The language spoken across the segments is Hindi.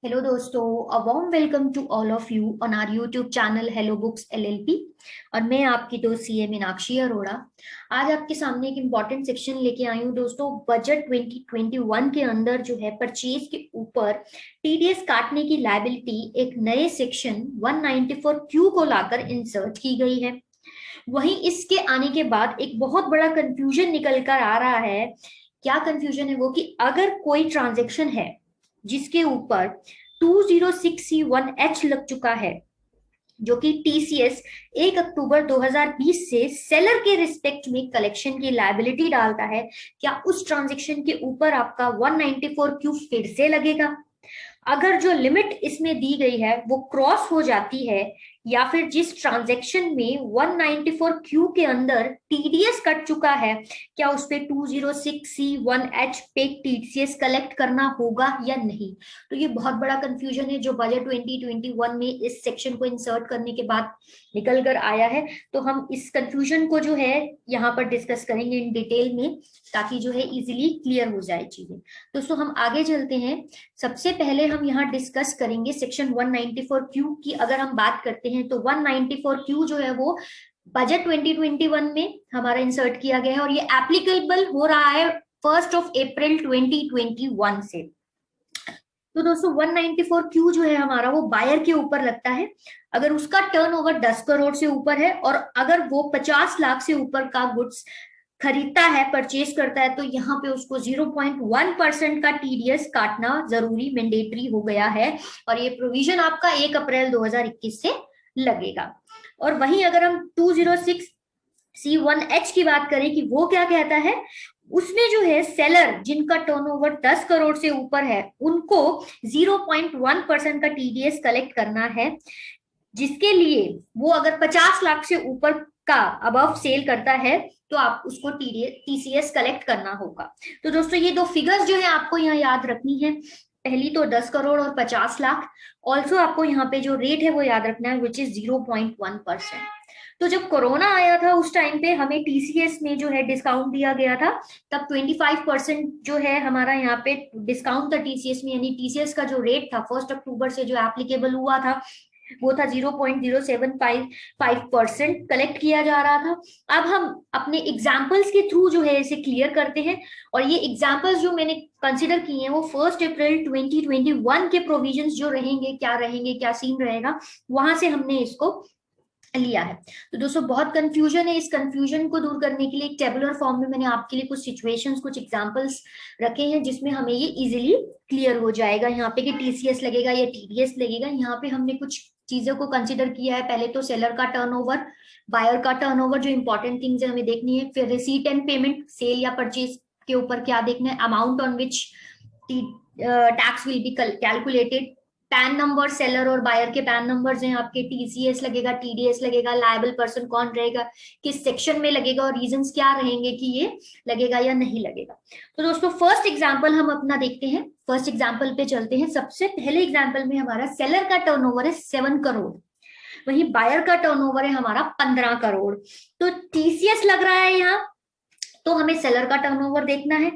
हेलो दोस्तों, a warm welcome to all of you on our YouTube channel Hello Books LLP. और मैं आपकी दोस्त सीए मीनाक्षी अरोड़ा आज आपके सामने एक इम्पॉर्टेंट सेक्शन लेके आई हूँ दोस्तों। बजट 2021 के अंदर जो है परचेज के ऊपर टीडीएस काटने की लायबिलिटी एक नए सेक्शन 194 क्यू को लाकर इंसर्ट की गई है। वहीं इसके आने के बाद एक बहुत बड़ा कंफ्यूजन निकल कर आ रहा है। क्या कंफ्यूजन है वो कि अगर कोई ट्रांजेक्शन है जिसके ऊपर 206C1H लग चुका है, जो कि टीसीएस 1 अक्टूबर 2020 से सेलर के रिस्पेक्ट में कलेक्शन की लायबिलिटी डालता है, क्या उस ट्रांजेक्शन के ऊपर आपका 194 क्यू फिर से लगेगा? अगर जो लिमिट इसमें दी गई है वो क्रॉस हो जाती है, या फिर जिस ट्रांजैक्शन में 194 क्यू के अंदर टीडीएस कट चुका है, क्या उस पे 206C1H पे टीडीएस कलेक्ट करना होगा या नहीं? तो ये बहुत बड़ा कंफ्यूजन है जो बजट 2021 में इस सेक्शन को इंसर्ट करने के बाद निकल कर आया है। तो हम इस कंफ्यूजन को जो है यहाँ पर डिस्कस करेंगे इन डिटेल में, ताकि जो है इजीली क्लियर हो जाए चीजें। दोस्तों हम आगे चलते हैं। सबसे पहले हम यहाँ डिस्कस करेंगे सेक्शन 194 क्यू की। अगर हम बात करते हैं तो 194 क्यू जो है वो बजट 2021 में हमारा इंसर्ट किया गया है और ये एप्लीकेबल हो रहा है 1 अप्रैल 2021 से। तो दोस्तों 194 क्यू जो है हमारा वो बायर के ऊपर लगता है अगर उसका टर्नओवर 10 करोड़ से ऊपर है, और अगर वो 50 लाख से ऊपर का गुड्स खरीदता है, परचेज करता है, तो यहाँ पे उसको 0.1% का टीडीएस काटना जरूरी मैंडेटरी हो गया है। और ये प्रोविजन आपका 1 अप्रैल 2021 से लगेगा। और वहीं अगर हम 206C1H की बात करें कि वो क्या कहता है, उसमें जो है सेलर जिनका टर्नओवर 10 करोड़ से ऊपर है उनको 0.1% का टीडीएस कलेक्ट करना है, जिसके लिए वो अगर 50 लाख से ऊपर का अबव सेल करता है तो आप उसको टीसीएस कलेक्ट करना होगा। तो दोस्तों ये दो फिगर्स जो है आपको यहाँ याद रखनी है, पहली तो 10 करोड़ और 50 लाख। ऑल्सो आपको यहाँ पे जो रेट है वो याद रखना है, विच इज 0.1%। तो जब कोरोना आया था उस टाइम पे हमें टीसीएस में जो है डिस्काउंट दिया गया था, तब 25% जो है हमारा यहाँ पे डिस्काउंट था टीसीएस में, यानी टीसीएस का जो रेट था 1 अक्टूबर से जो एप्लीकेबल हुआ था वो था 0.075% कलेक्ट किया जा रहा था। अब हम अपने एग्जाम्पल्स के थ्रू जो है इसे क्लियर करते हैं, और ये एग्जाम्पल्स जो मैंने कंसिडर किए हैं वो 1 अप्रैल 2021 के प्रोविजंस जो रहेंगे, क्या सीन रहेगा, वहां से हमने इसको लिया है। तो दोस्तों बहुत कंफ्यूजन है, इस कंफ्यूजन को दूर करने के लिए एक टेबुलर फॉर्म में मैंने आपके लिए कुछ सिचुएशंस, कुछ एग्जांपल्स रखे हैं जिसमें हमें ये इजीली क्लियर हो जाएगा यहाँ पे कि टीसीएस लगेगा या टीडीएस लगेगा। यहाँ पे हमने कुछ चीजों को कंसिडर किया है। पहले तो सेलर का टर्नओवर, बायर का टर्नओवर, जो इंपॉर्टेंट थिंग्स है हमें देखनी है। फिर रिसीट एंड पेमेंट, सेल या परचेज के ऊपर क्या देखना है, amount on which tax will be calculated, pan number, seller और बायर के पैन नंबर्स हैं आपके, टीसीएस लगेगा, टीडीएस लगेगा, लायबल पर्सन कौन रहेगा, किस सेक्शन में लगेगा, और रीजंस क्या रहेंगे कि ये लगेगा या नहीं लगेगा। तो दोस्तों फर्स्ट एग्जांपल हम अपना देखते हैं, फर्स्ट एग्जांपल पे चलते हैं। सबसे पहले एग्जांपल में हमारा सेलर का टर्नओवर है 7 करोड़, वहीं बायर का टर्नओवर है हमारा 15 करोड़। तो टीसीएस लग रहा है यहाँ, तो हमें सेलर का टर्नओवर देखना है,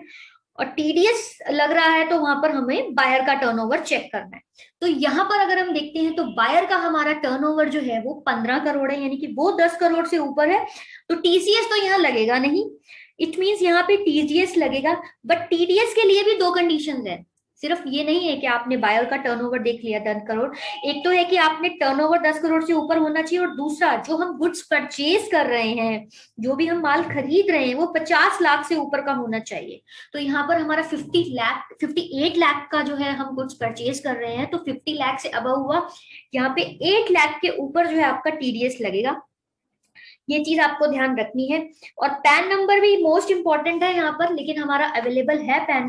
और टीडीएस लग रहा है तो वहां पर हमें बायर का टर्नओवर चेक करना है। तो यहाँ पर अगर हम देखते हैं तो बायर का हमारा टर्नओवर जो है वो 15 करोड़ है, यानी कि वो 10 करोड़ से ऊपर है, तो टीसीएस तो यहाँ लगेगा नहीं। इट मीन्स यहाँ पे टीडीएस लगेगा, बट टीडीएस के लिए भी दो कंडीशंस है। सिर्फ ये नहीं है कि आपने बायर का टर्नओवर देख लिया 10 करोड़, एक तो है कि आपने टर्नओवर 10 करोड़ से ऊपर होना चाहिए, और दूसरा जो हम गुड्स परचेज कर रहे हैं, जो भी हम माल खरीद रहे हैं, वो 50 लाख से ऊपर का होना चाहिए। तो यहाँ पर हमारा 58 लाख का जो है हम गुड्स परचेज कर रहे हैं, तो 50 लाख से अबव हुआ, यहाँ पे 8 लाख के ऊपर जो है आपका टीडीएस लगेगा। ये चीज आपको ध्यान रखनी है। और पैन नंबर भी मोस्ट इंपॉर्टेंट है यहाँ पर, लेकिन हमारा अवेलेबल है पैन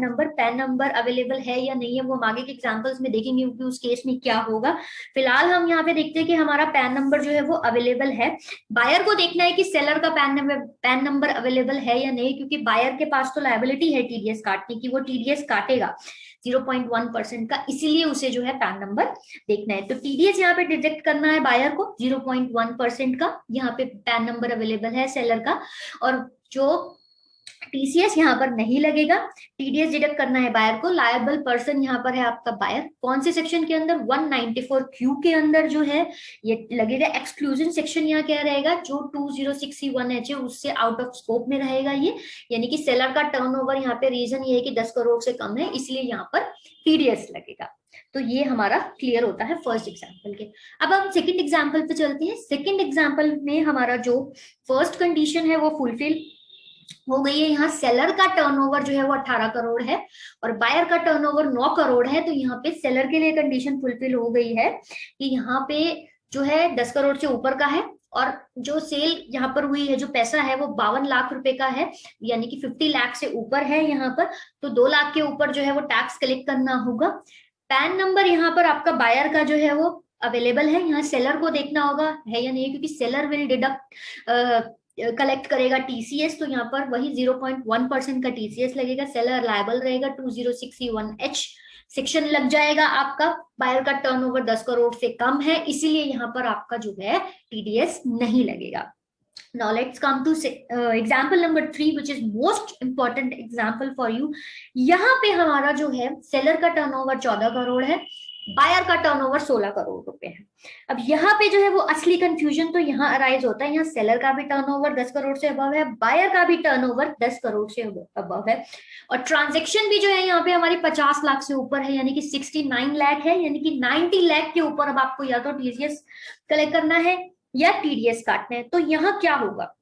नंबर अवेलेबल है या नहीं है वो हम आगे के एग्जांपल्स में देखेंगे कि उस केस में क्या होगा। फिलहाल हम यहाँ पे देखते हैं कि हमारा पैन नंबर जो है वो अवेलेबल है। बायर को देखना है कि सेलर का पैन नंबर अवेलेबल है या नहीं, क्योंकि बायर के पास तो लायबिलिटी है टीडीएस काटने की, वो टीडीएस काटेगा 0.1% का, इसीलिए उसे जो है पैन नंबर देखना है। तो टीडीएस यहाँ पे डिटेक्ट करना है बायर को 0.1% का, यहाँ पे पैन नंबर अवेलेबल है सेलर का। और जो टीसीएस यहाँ पर नहीं लगेगा, टीडीएस डिडक्ट करना है बायर को। लायबल पर्सन यहाँ पर है आपका बायर, कौन से सेक्शन के अंदर, 194Q के अंदर जो है ये लगेगा। एक्सक्लूजन सेक्शन यहाँ क्या रहेगा, जो 206C1H है उससे आउट ऑफ स्कोप में रहेगा ये, यानी कि सेलर का टर्नओवर यहाँ पे रीजन ये है कि 10 करोड़ से कम है, इसलिए यहाँ पर टीडीएस लगेगा। तो ये हमारा क्लियर होता है फर्स्ट एग्जाम्पल के। अब हम सेकंड एग्जाम्पल पे चलते हैं। सेकंड एग्जाम्पल में हमारा जो फर्स्ट कंडीशन है वो फुलफिल हो गई है। यहाँ सेलर का टर्नओवर जो है वो 18 करोड़ है और बायर का टर्नओवर 9 करोड़ है। तो यहाँ पे सेलर के लिए कंडीशन फुलफिल हो गई है कि यहाँ पे जो है 10 करोड़ से ऊपर का है और जो सेल यहाँ पर हुई है, जो पैसा है वो 52 लाख रुपए का है, यानी कि 50 लाख से ऊपर है यहाँ पर। तो 2 लाख के ऊपर जो है वो टैक्स कलेक्ट करना होगा। पैन नंबर यहाँ पर आपका बायर का जो है वो अवेलेबल है, यहाँ सेलर को देखना होगा है या नहीं, क्योंकि सेलर विल डिडक्ट कलेक्ट करेगा टीसीएस। तो यहाँ पर वही 0.1% का टीसीएस लगेगा। सेलर लायबल रहेगा, 206C1H सेक्शन लग जाएगा आपका। बायर का टर्नओवर 10 करोड़ से कम है, इसीलिए यहाँ पर आपका जो है टीडीएस नहीं लगेगा। Now let's come to example number 3 which is most important example for you। यहाँ पे हमारा जो है सेलर का टर्नओवर 14 करोड़ है, बायर का टर्नओवर 16 करोड़ रुपए है। अब यहाँ पे जो है वो असली कंफ्यूजन तो यहाँ अराइज होता है, यहाँ सेलर का भी टर्नओवर 10 करोड़ से अबव है, बायर का भी टर्नओवर 10 करोड़ से अबव है, और ट्रांजेक्शन भी जो है यहाँ पे हमारी 50 लाख से ऊपर है, यानी कि 69 लाख है, यानी कि 90 लाख के ऊपर अब आपको या तो टीसीएस कलेक्ट करना है या टीडीएस काटना है। तो यहाँ क्या होगा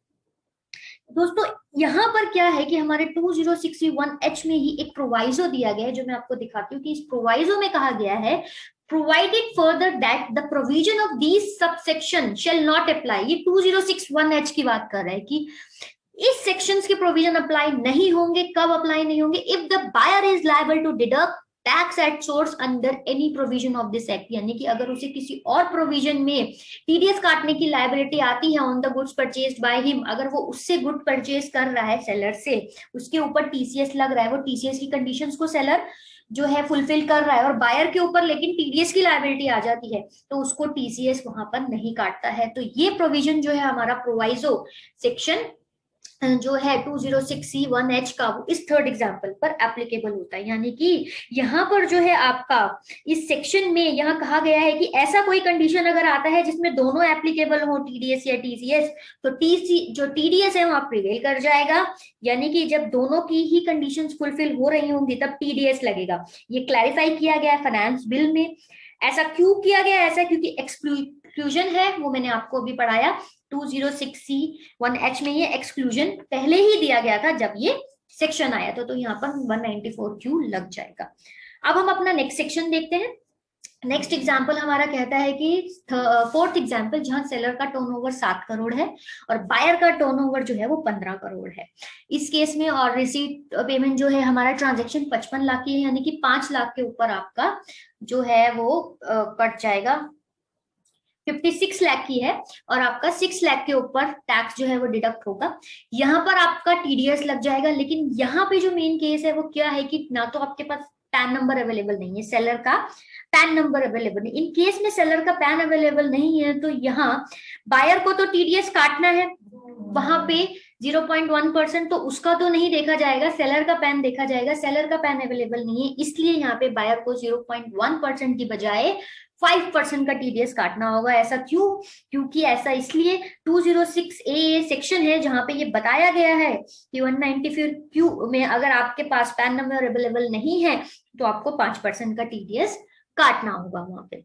दोस्तों, यहाँ पर क्या है कि हमारे 206C1H में ही एक प्रोवाइजो दिया गया है, जो मैं आपको दिखाती हूँ कि इस प्रोवाइजो में कहा गया है provided further that the provision of these subsection shall not apply. ये 206(1)H की बात कर रहा है कि इस सेक्शंस के प्रोविजन अप्लाई नहीं होंगे। कब अप्लाई नहीं होंगे? If the buyer is liable to deduct tax at source under any provision of this act, यानी कि अगर उसे किसी और प्रोविजन में टीडीएस काटने की लायबिलिटी आती है on the goods purchased by him, अगर वो उससे गुड परचेज कर रहा है सेलर से, उसके ऊपर टीसीएस लग रहा है, वो टीसीएस की कंडीशंस को सेलर जो है फुलफिल कर रहा है और बायर के ऊपर लेकिन टीडीएस की लायबिलिटी आ जाती है, तो उसको टीसीएस वहां पर नहीं काटता है। तो ये प्रोविजन जो है हमारा प्रोवाइजो सेक्शन जो है 206C1H का, वो इस थर्ड एग्जाम्पल पर एप्लीकेबल होता है। यानी कि यहाँ पर जो है आपका इस सेक्शन में यहाँ कहा गया है कि ऐसा कोई कंडीशन अगर आता है जिसमें दोनों एप्लीकेबल हो, टीडीएस या टीसीएस, तो जो टीडीएस है वहां प्रिवेल कर जाएगा। यानी कि जब दोनों की ही कंडीशंस फुलफिल हो रही होंगी तब टीडीएस लगेगा। ये क्लैरिफाई किया गया है फाइनेंस बिल में। ऐसा क्यों किया गया? ऐसा क्योंकि एक्सक्लूजन है, वो मैंने आपको अभी पढ़ाया 206C1H में ये एक्सक्लूजन पहले ही दिया गया था जब ये सेक्शन आया था, तो यहाँ पर 194Q लग जाएगा। अब हम अपना नेक्स्ट सेक्शन देखते हैं। नेक्स्ट एग्जाम्पल हमारा कहता है कि फोर्थ एग्जाम्पल, जहां सेलर का टर्नओवर 7 करोड़ है और बायर का टर्नओवर जो है वो 15 करोड़ है। इस केस में और रिसीट पेमेंट जो है हमारा ट्रांजेक्शन 55 लाख की है, यानी कि 5 लाख के ऊपर आपका जो है वो कट जाएगा। 56 लाख की है और आपका 6 लाख के ऊपर टैक्स जो है वो डिडक्ट होगा। यहाँ पर आपका टीडीएस लग जाएगा। लेकिन यहाँ पे जो मेन केस है वो क्या है कि ना तो आपके पास पैन नंबर अवेलेबल नहीं है, सेलर का पैन नंबर अवेलेबल नहीं। इन केस में सेलर का पैन अवेलेबल नहीं है तो यहाँ बायर को तो टीडीएस काटना है, वहां पे 0.1%, तो उसका तो नहीं देखा जाएगा, सेलर का पैन देखा जाएगा। सेलर का पैन अवेलेबल नहीं है, इसलिए यहाँ पे बायर को 0.1% की बजाय 5% का टीडीएस काटना होगा। ऐसा क्यों? क्योंकि ऐसा इसलिए 206A सेक्शन है जहां पे ये बताया गया है कि 194Q में अगर आपके पास पैन नंबर अवेलेबल नहीं है तो आपको 5% का टीडीएस काटना होगा वहां पे।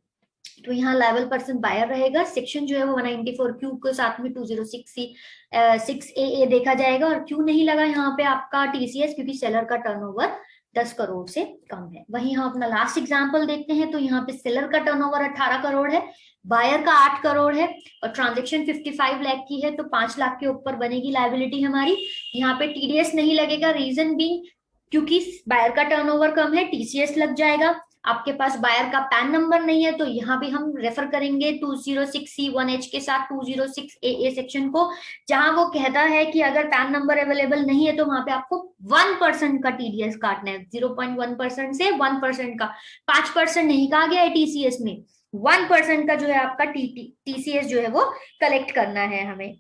तो यहाँ लायबल पर्सन बायर रहेगा। सेक्शन जो है वो 194Q के साथ में 206A देखा जाएगा। और क्यों नहीं लगा यहाँ पे आपका टीसीएस? क्योंकि सेलर का टर्नओवर 10 करोड़ से कम है। वहीं हम अपना लास्ट एग्जांपल देखते हैं। तो यहाँ पे सेलर का टर्नओवर 18 करोड़ है, बायर का 8 करोड़ है और ट्रांजैक्शन 55 लाख की है, तो 5 लाख के ऊपर बनेगी लायबिलिटी हमारी। यहाँ पे टीडीएस नहीं लगेगा, रीजन भी क्योंकि बायर का टर्नओवर कम है, टीसीएस लग जाएगा। आपके पास बायर का पैन नंबर नहीं है तो यहाँ भी हम रेफर करेंगे 206C1H के साथ 206AA सेक्शन को, जहां वो कहता है कि अगर पैन नंबर अवेलेबल नहीं है तो वहां पे आपको 1% का टीडीएस काटना है। 0.1% से 1% का, 5% नहीं कहा गया है टीसीएस में, 1% का जो है आपका टीसीएस जो है वो कलेक्ट करना है हमें।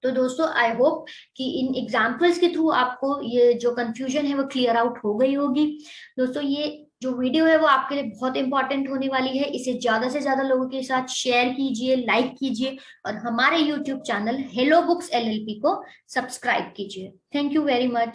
तो दोस्तों आई होप कि इन एग्जाम्पल्स के थ्रू आपको ये जो कंफ्यूजन है वो क्लियर आउट हो गई होगी। दोस्तों ये जो वीडियो है वो आपके लिए बहुत इंपॉर्टेंट होने वाली है, इसे ज्यादा से ज्यादा लोगों के साथ शेयर कीजिए, लाइक कीजिए, और हमारे YouTube channel Hello Books LLP को सब्सक्राइब कीजिए। Thank you very much.